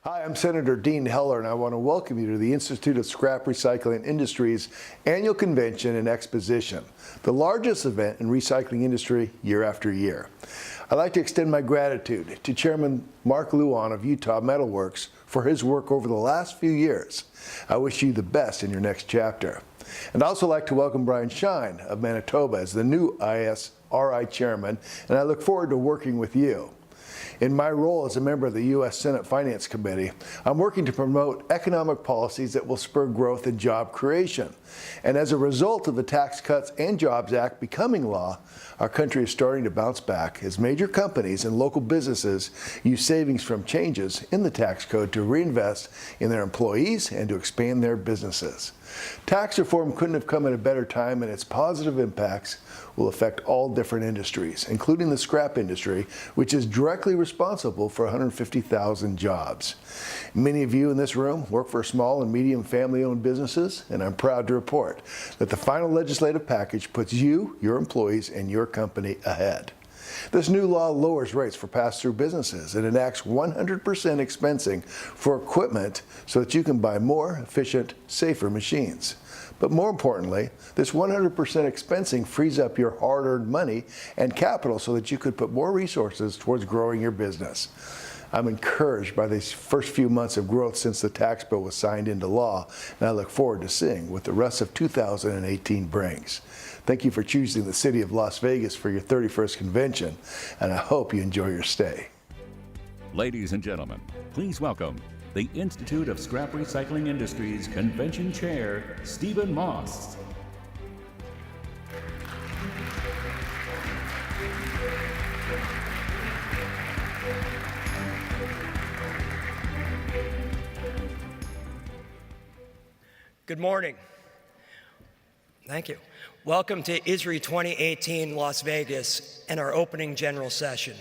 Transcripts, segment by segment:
Hi, I'm Senator Dean Heller, and I want to welcome you to the Institute of Scrap Recycling Industries Annual Convention and Exposition, the largest event in recycling industry year after year. I'd like to extend my gratitude to Chairman Mark Luan of Utah Metal Works for his work over the last few years. I wish you the best in your next chapter. And I'd also like to welcome Brian Shine of Manitoba as the new ISRI Chairman, and I look forward to working with you. In my role as a member of the U.S. Senate Finance Committee, I'm working to promote economic policies that will spur growth and job creation. And as a result of the Tax Cuts and Jobs Act becoming law, our country is starting to bounce back as major companies and local businesses use savings from changes in the tax code to reinvest in their employees and to expand their businesses. Tax reform couldn't have come at a better time, and its positive impacts will affect all different industries, including the scrap industry, which is directly responsible for 150,000 jobs. Many of you in this room work for small and medium family-owned businesses, and I'm proud to report that the final legislative package puts you, your employees, and your company ahead. This new law lowers rates for pass-through businesses and enacts 100% expensing for equipment so that you can buy more efficient, safer machines. But more importantly, this 100% expensing frees up your hard-earned money and capital so that you could put more resources towards growing your business. I'm encouraged by these first few months of growth since the tax bill was signed into law, and I look forward to seeing what the rest of 2018 brings. Thank you for choosing the city of Las Vegas for your 31st convention, and I hope you enjoy your stay. Ladies and gentlemen, please welcome the Institute of Scrap Recycling Industries Convention Chair, Stephen Moss. Good morning. Thank you. Welcome to ISRI2018 Las Vegas and our opening general session.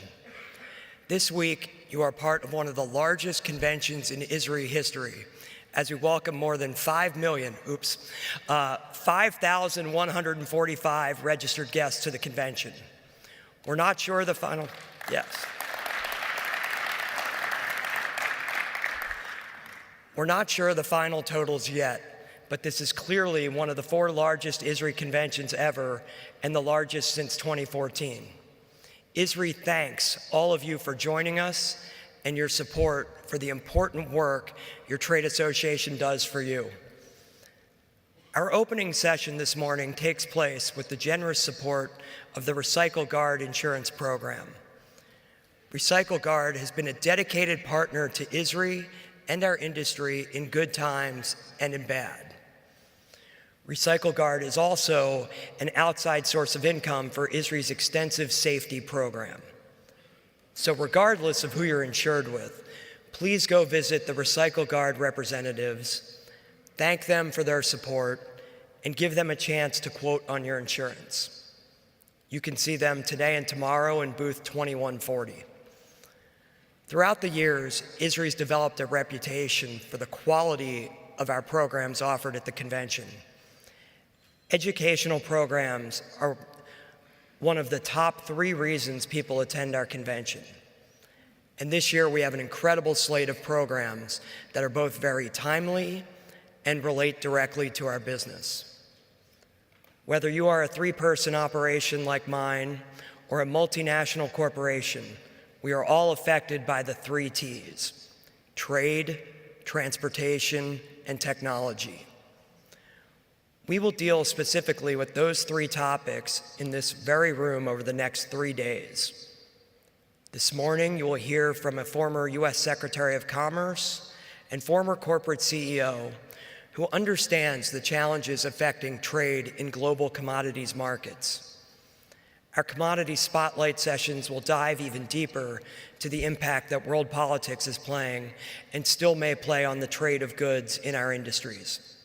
This week, you are part of one of the largest conventions in ISRI history as we welcome more than 5,145 registered guests to the convention. We're not sure the final, yes. We're not sure the final totals yet, but this is clearly one of the 4 largest ISRI conventions ever and the largest since 2014. ISRI thanks all of you for joining us and your support for the important work your trade association does for you. Our opening session this morning takes place with the generous support of the RecycleGuard insurance program. RecycleGuard has been a dedicated partner to ISRI and our industry in good times and in bad. RecycleGuard is also an outside source of income for ISRI's extensive safety program. So regardless of who you're insured with, please go visit the RecycleGuard representatives, thank them for their support, and give them a chance to quote on your insurance. You can see them today and tomorrow in booth 2140. Throughout the years, ISRI's developed a reputation for the quality of our programs offered at the convention. Educational programs are one of the top 3 reasons people attend our convention. And this year we have an incredible slate of programs that are both very timely and relate directly to our business. Whether you are a 3-person operation like mine or a multinational corporation, we are all affected by the 3 T's: trade, transportation, and technology. We will deal specifically with those 3 topics in this very room over the next 3 days. This morning, you will hear from a former U.S. Secretary of Commerce and former corporate CEO who understands the challenges affecting trade in global commodities markets. Our commodity spotlight sessions will dive even deeper to the impact that world politics is playing and still may play on the trade of goods in our industries.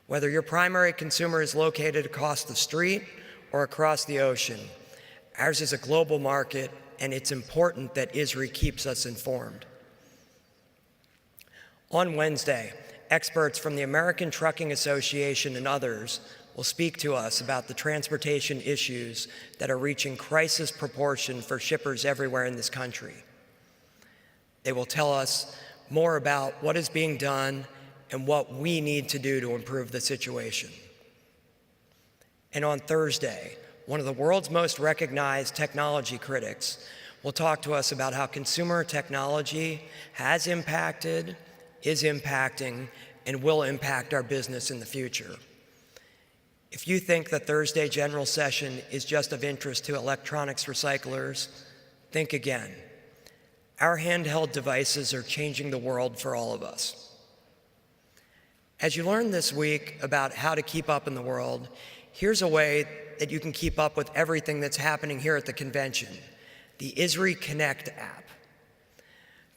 Whether your primary consumer is located across the street or across the ocean, ours is a global market, and it's important that ISRI keeps us informed. On Wednesday, experts from the American Trucking Association and others will speak to us about the transportation issues that are reaching crisis proportion for shippers everywhere in this country. They will tell us more about what is being done and what we need to do to improve the situation. And on Thursday, one of the world's most recognized technology critics will talk to us about how consumer technology has impacted, is impacting, and will impact our business in the future. If you think the Thursday general session is just of interest to electronics recyclers, think again. Our handheld devices are changing the world for all of us. As you learn this week about how to keep up in the world, here's a way that you can keep up with everything that's happening here at the convention, the ISRI Connect app.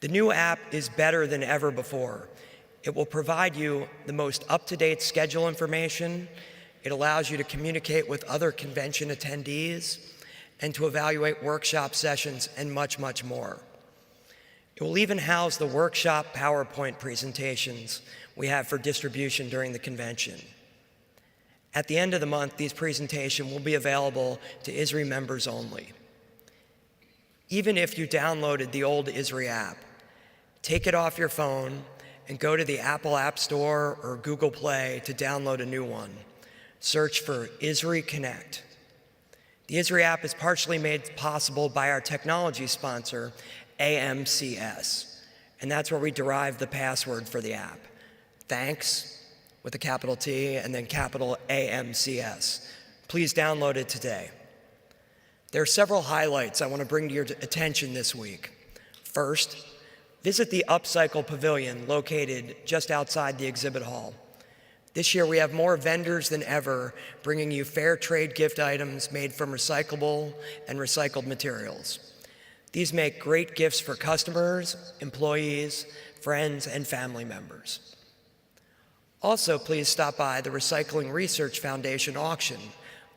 The new app is better than ever before. It will provide you the most up-to-date schedule information. It allows you to communicate with other convention attendees and to evaluate workshop sessions and much, much more. It will even house the workshop PowerPoint presentations we have for distribution during the convention. At the end of the month, these presentations will be available to ISRI members only. Even if you downloaded the old ISRI app, take it off your phone and go to the Apple App Store or Google Play to download a new one. Search for ISRI Connect. The ISRI app is partially made possible by our technology sponsor, AMCS, and that's where we derive the password for the app. Thanks, with a capital T and then capital AMCS. Please download it today. There are several highlights I want to bring to your attention this week. First, visit the Upcycle Pavilion located just outside the exhibit hall. This year we have more vendors than ever bringing you fair trade gift items made from recyclable and recycled materials. These make great gifts for customers, employees, friends, and family members. Also, please stop by the Recycling Research Foundation auction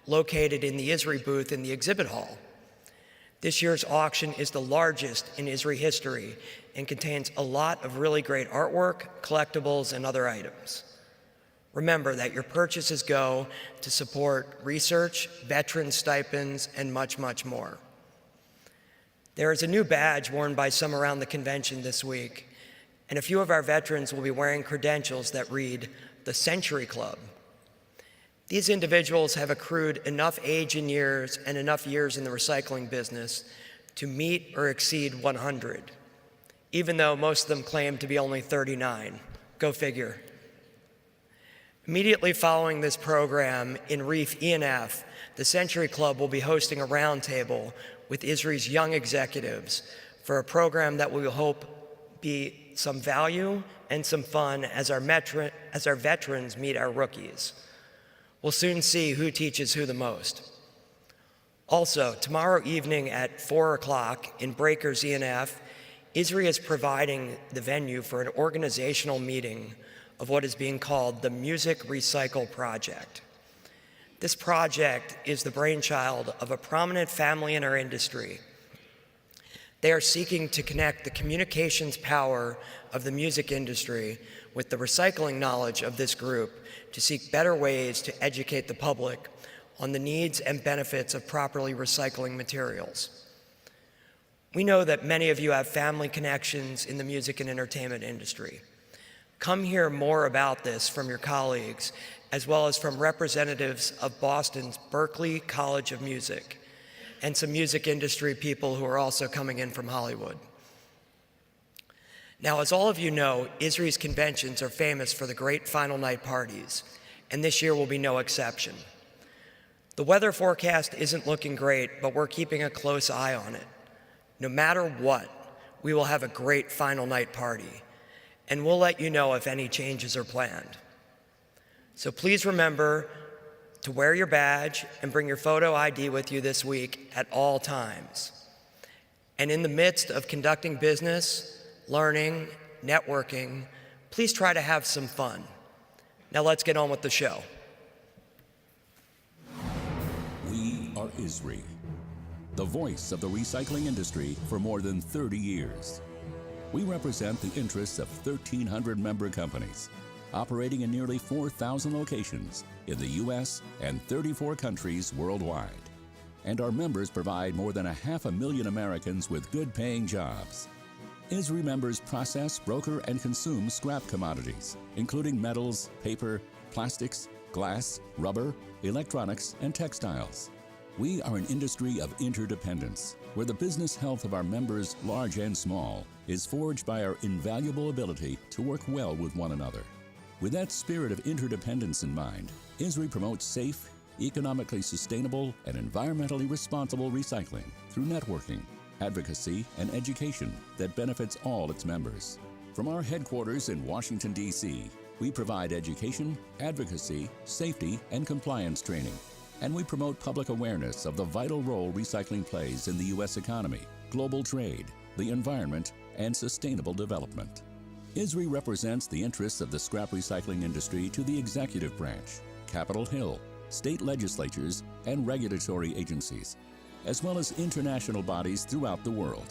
located in the ISRI booth in the exhibit hall. This year's auction is the largest in ISRI history and contains a lot of really great artwork, collectibles, and other items. Remember that your purchases go to support research, veteran stipends, and much, much more. There is a new badge worn by some around the convention this week, and a few of our veterans will be wearing credentials that read, the Century Club. These individuals have accrued enough age in years and enough years in the recycling business to meet or exceed 100, even though most of them claim to be only 39. Go figure. Immediately following this program in Reef E&F, the Century Club will be hosting a roundtable with ISRI's young executives for a program that we will hope be some value and some fun as our veterans meet our rookies. We'll soon see who teaches who the most. Also, tomorrow evening at 4 o'clock in Breakers E&F, ISRI is providing the venue for an organizational meeting of what is being called the MusicRecycle project. This project is the brainchild of a prominent family in our industry. They are seeking to connect the communications power of the music industry with the recycling knowledge of this group to seek better ways to educate the public on the needs and benefits of properly recycling materials. We know that many of you have family connections in the music and entertainment industry. Come hear more about this from your colleagues, as well as from representatives of Boston's Berklee College of Music, and some music industry people who are also coming in from Hollywood. Now, as all of you know, ISRI's conventions are famous for the great final night parties, and this year will be no exception. The weather forecast isn't looking great, but we're keeping a close eye on it. No matter what, we will have a great final night party, and we'll let you know if any changes are planned. So please remember to wear your badge and bring your photo ID with you this week at all times. And in the midst of conducting business, learning, networking, please try to have some fun. Now let's get on with the show. We are ISRI, the voice of the recycling industry for more than 30 years. We represent the interests of 1,300 member companies, operating in nearly 4,000 locations in the U.S. and 34 countries worldwide. And our members provide more than 500,000 Americans with good-paying jobs. ISRI members process, broker, and consume scrap commodities, including metals, paper, plastics, glass, rubber, electronics, and textiles. We are an industry of interdependence, where the business health of our members, large and small, is forged by our invaluable ability to work well with one another. With that spirit of interdependence in mind, ISRI promotes safe, economically sustainable, and environmentally responsible recycling through networking, advocacy, and education that benefits all its members. From our headquarters in Washington, D.C., we provide education, advocacy, safety, and compliance training, and we promote public awareness of the vital role recycling plays in the U.S. economy, global trade, the environment, and sustainable development. ISRI represents the interests of the scrap recycling industry to the executive branch, Capitol Hill, state legislatures, and regulatory agencies, as well as international bodies throughout the world.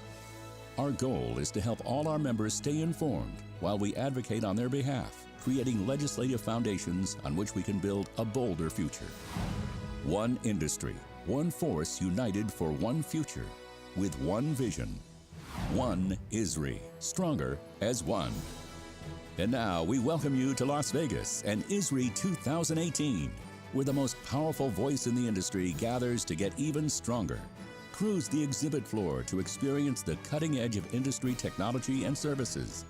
Our goal is to help all our members stay informed while we advocate on their behalf, creating legislative foundations on which we can build a bolder future. One industry, one force united for one future, with one vision. One ISRI, stronger as one. And now we welcome you to Las Vegas and ISRI 2018, where the most powerful voice in the industry gathers to get even stronger. Cruise the exhibit floor to experience the cutting edge of industry technology and services.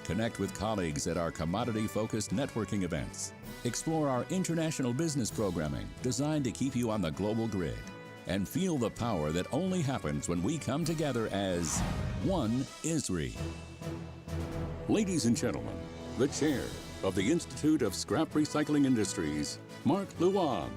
Connect with colleagues at our commodity-focused networking events. Explore our international business programming designed to keep you on the global grid. And feel the power that only happens when we come together as one ISRI. Ladies and gentlemen, the chair of the Institute of Scrap Recycling Industries, Mark Luan.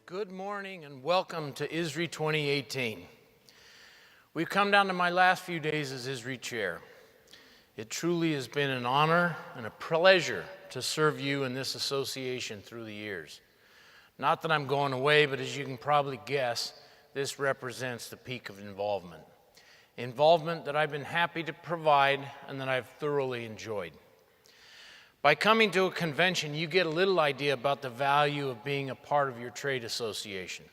Good morning and welcome to ISRI 2018. We've come down to my last few days as ISRI chair. It truly has been an honor and a pleasure to serve you in this association through the years. Not that I'm going away, but as you can probably guess, this represents the peak of involvement. Involvement that I've been happy to provide and that I've thoroughly enjoyed. By coming to a convention, you get a little idea about the value of being a part of your trade association.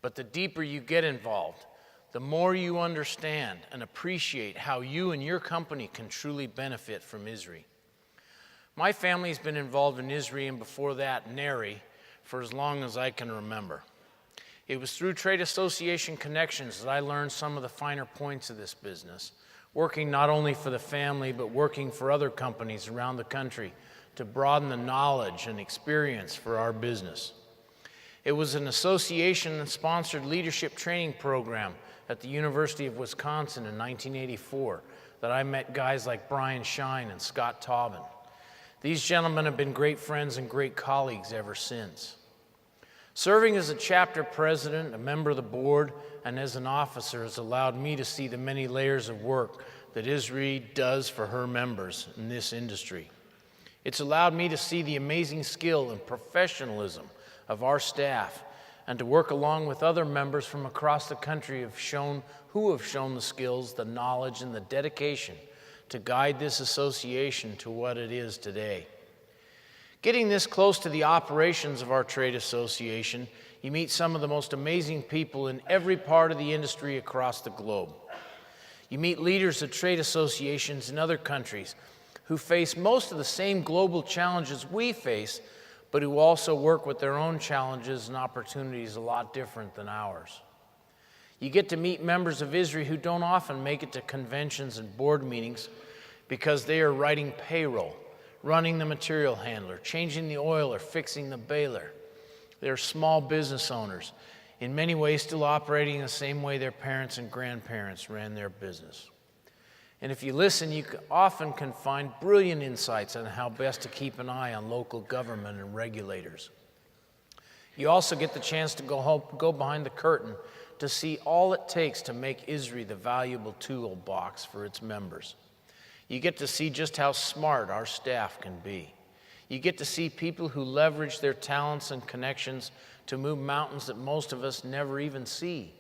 But the deeper you get involved, the more you understand and appreciate how you and your company can truly benefit from ISRI. My family's been involved in ISRI and before that, NARI, for as long as I can remember. It was through trade association connections that I learned some of the finer points of this business, working not only for the family, but working for other companies around the country to broaden the knowledge and experience for our business. It was an association-sponsored leadership training program at the University of Wisconsin in 1984 that I met guys like Brian Shine and Scott Taubin. These gentlemen have been great friends and great colleagues ever since. Serving as a chapter president, a member of the board, and as an officer has allowed me to see the many layers of work that ISRI does for her members in this industry. It's allowed me to see the amazing skill and professionalism of our staff and to work along with other members from across the country who have shown the skills, the knowledge, and the dedication to guide this association to what it is today. Getting this close to the operations of our trade association, you meet some of the most amazing people in every part of the industry across the globe. You meet leaders of trade associations in other countries who face most of the same global challenges we face, but who also work with their own challenges and opportunities a lot different than ours. You get to meet members of ISRI who don't often make it to conventions and board meetings because they are writing payroll, running the material handler, changing the oil or fixing the baler. They're small business owners, in many ways still operating the same way their parents and grandparents ran their business. And if you listen, you often can find brilliant insights on how best to keep an eye on local government and regulators. You also get the chance to go behind the curtain to see all it takes to make ISRI the valuable toolbox for its members. You get to see just how smart our staff can be. You get to see people who leverage their talents and connections to move mountains that most of us never even see.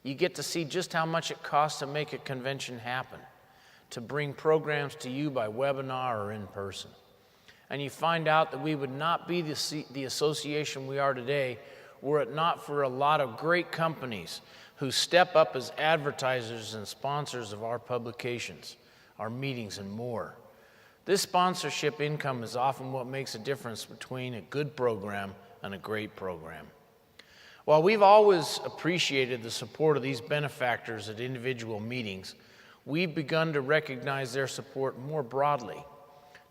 You get to see just how much it costs to make a convention happen, to bring programs to you by webinar or in person. And you find out that we would not be the association we are today were it not for a lot of great companies who step up as advertisers and sponsors of our publications, our meetings, and more. This sponsorship income is often what makes a difference between a good program and a great program. While we've always appreciated the support of these benefactors at individual meetings, we've begun to recognize their support more broadly,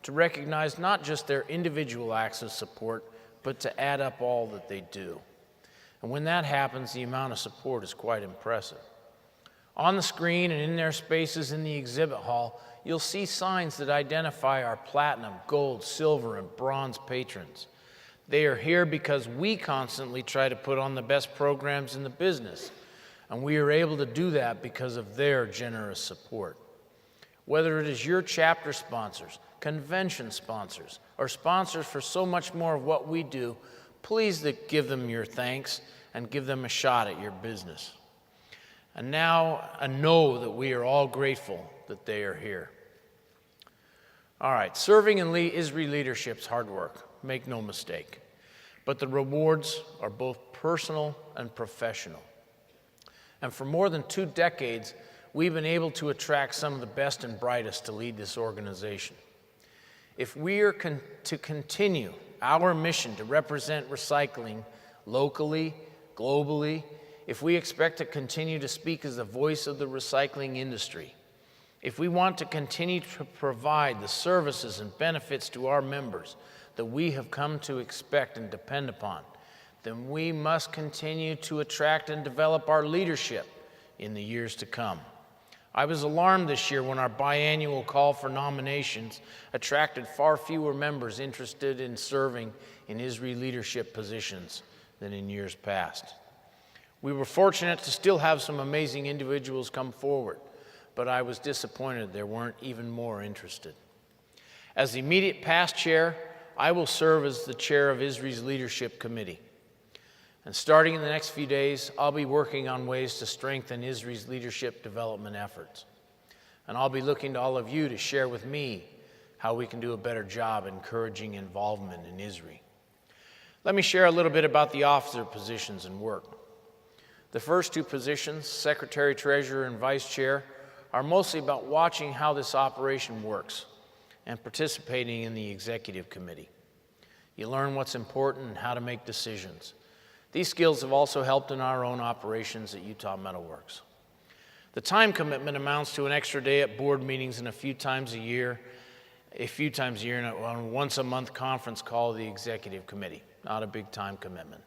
to recognize not just their individual acts of support, but to add up all that they do. And when that happens, the amount of support is quite impressive. On the screen and in their spaces in the exhibit hall, you'll see signs that identify our platinum, gold, silver, and bronze patrons. They are here because we constantly try to put on the best programs in the business, and we are able to do that because of their generous support. Whether it is your chapter sponsors, convention sponsors, or sponsors for so much more of what we do, please give them your thanks and give them a shot at your business. And now, know that we are all grateful that they are here. All right, serving in ISRI leadership's hard work, make no mistake. But the rewards are both personal and professional. And for more than 2 decades, we've been able to attract some of the best and brightest to lead this organization. If we are to continue our mission to represent recycling locally, globally, if we expect to continue to speak as the voice of the recycling industry, if we want to continue to provide the services and benefits to our members that we have come to expect and depend upon, then we must continue to attract and develop our leadership in the years to come. I was alarmed this year when our biannual call for nominations attracted far fewer members interested in serving in ISRI leadership positions than in years past. We were fortunate to still have some amazing individuals come forward, but I was disappointed there weren't even more interested. As the immediate past chair, I will serve as the chair of ISRI's leadership committee. And starting in the next few days, I'll be working on ways to strengthen ISRI's leadership development efforts. And I'll be looking to all of you to share with me how we can do a better job encouraging involvement in ISRI. Let me share a little bit about the officer positions and work. The first 2 positions, Secretary, Treasurer, and Vice Chair, are mostly about watching how this operation works and participating in the executive committee. You learn what's important and how to make decisions. These skills have also helped in our own operations at Utah Metal Works. The time commitment amounts to an extra day at board meetings and a few times a year and a once-a-month conference call of the executive committee. Not a big time commitment.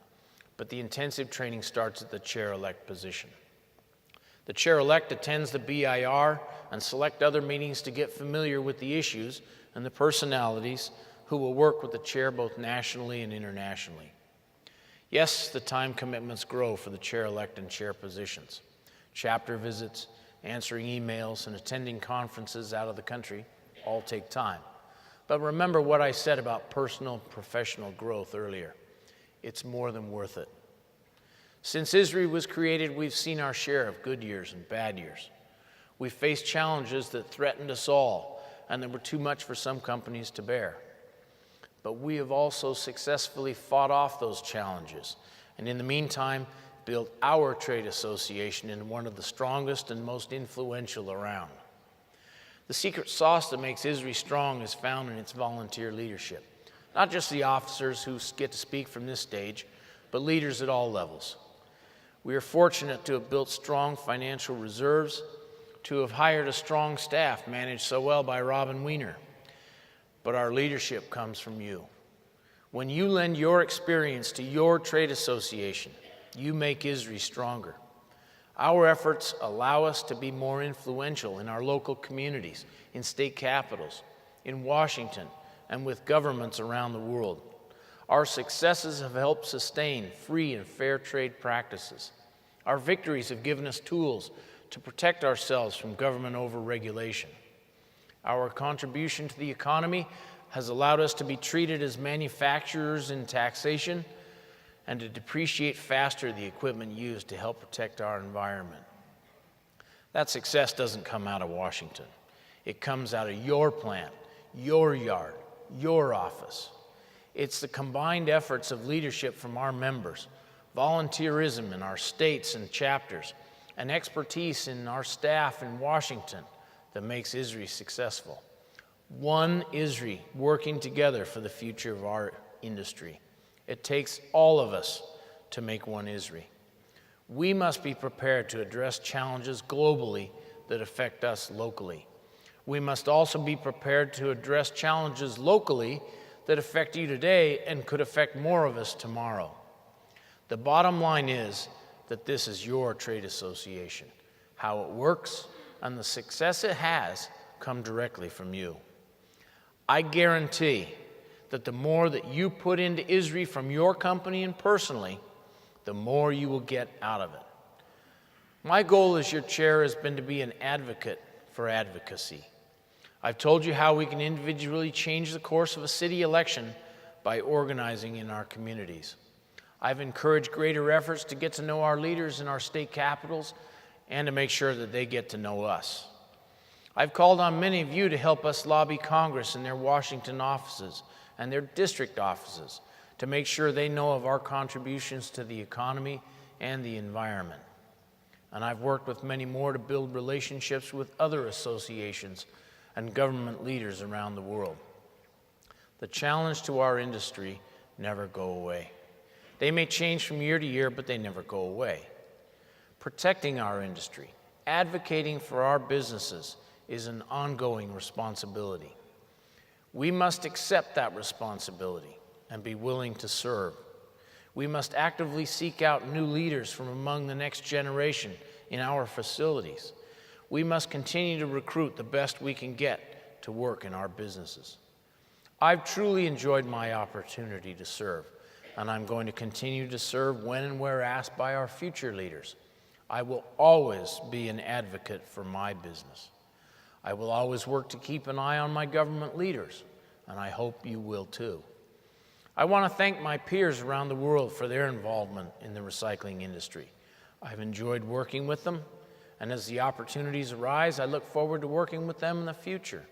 But the intensive training starts at the chair-elect position. The chair-elect attends the BIR and select other meetings to get familiar with the issues and the personalities who will work with the chair both nationally and internationally. Yes, the time commitments grow for the chair-elect and chair positions. Chapter visits, answering emails, and attending conferences out of the country all take time. But remember what I said about personal, professional growth earlier. It's more than worth it. Since ISRI was created, we've seen our share of good years and bad years. We've faced challenges that threatened us all and that were too much for some companies to bear. But we have also successfully fought off those challenges, and in the meantime, built our trade association into one of the strongest and most influential around. The secret sauce that makes ISRI strong is found in its volunteer leadership. Not just the officers who get to speak from this stage, but leaders at all levels. We are fortunate to have built strong financial reserves, to have hired a strong staff managed so well by Robin Weiner. But our leadership comes from you. When you lend your experience to your trade association, you make ISRI stronger. Our efforts allow us to be more influential in our local communities, in state capitals, in Washington, and with governments around the world. Our successes have helped sustain free and fair trade practices. Our victories have given us tools to protect ourselves from government overregulation. Our contribution to the economy has allowed us to be treated as manufacturers in taxation and to depreciate faster the equipment used to help protect our environment. That success doesn't come out of Washington. It comes out of your plant, your yard, your office. It's the combined efforts of leadership from our members, volunteerism in our states and chapters, and expertise in our staff in Washington that makes ISRI successful. One ISRI working together for the future of our industry. It takes all of us to make one ISRI. We must be prepared to address challenges globally that affect us locally. We must also be prepared to address challenges locally that affect you today and could affect more of us tomorrow. The bottom line is that this is your trade association. How it works and the success it has come directly from you. I guarantee that the more that you put into ISRI from your company and personally, the more you will get out of it. My goal as your chair has been to be an advocate for advocacy. I've told you how we can individually change the course of a city election by organizing in our communities. I've encouraged greater efforts to get to know our leaders in our state capitals and to make sure that they get to know us. I've called on many of you to help us lobby Congress in their Washington offices and their district offices to make sure they know of our contributions to the economy and the environment. And I've worked with many more to build relationships with other associations and government leaders around the world. The challenge to our industry never go away. They may change from year to year, but they never go away. Protecting our industry, advocating for our businesses is an ongoing responsibility. We must accept that responsibility and be willing to serve. We must actively seek out new leaders from among the next generation in our facilities. We must continue to recruit the best we can get to work in our businesses. I've truly enjoyed my opportunity to serve, and I'm going to continue to serve when and where asked by our future leaders. I will always be an advocate for my business. I will always work to keep an eye on my government leaders, and I hope you will too. I want to thank my peers around the world for their involvement in the recycling industry. I've enjoyed working with them, and as the opportunities arise, I look forward to working with them in the future.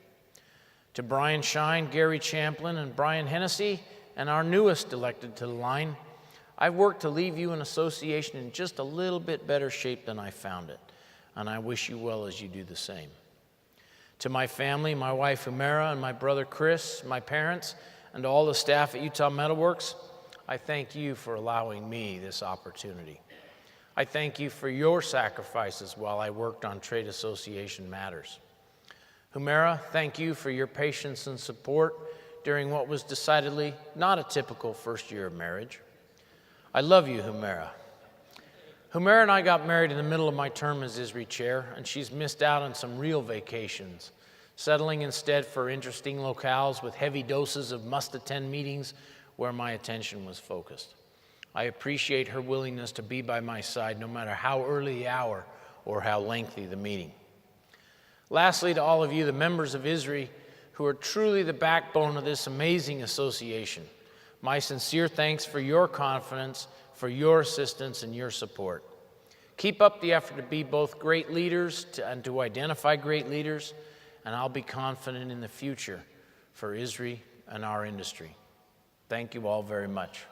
To Brian Shine, Gary Champlin, and Brian Hennessy, and our newest elected to the line, I've worked to leave you an association in just a little bit better shape than I found it, and I wish you well as you do the same. To my family, my wife Humera and my brother Chris, my parents, and all the staff at Utah Metal Works, I thank you for allowing me this opportunity. I thank you for your sacrifices while I worked on trade association matters. Humera, thank you for your patience and support during what was decidedly not a typical first year of marriage. I love you, Humera. Humera and I got married in the middle of my term as ISRI chair, and she's missed out on some real vacations, settling instead for interesting locales with heavy doses of must-attend meetings where my attention was focused. I appreciate her willingness to be by my side no matter how early the hour or how lengthy the meeting. Lastly, to all of you, the members of ISRI, who are truly the backbone of this amazing association, my sincere thanks for your confidence, for your assistance and your support. Keep up the effort to be both great leaders and to identify great leaders, and I'll be confident in the future for ISRI and our industry. Thank you all very much.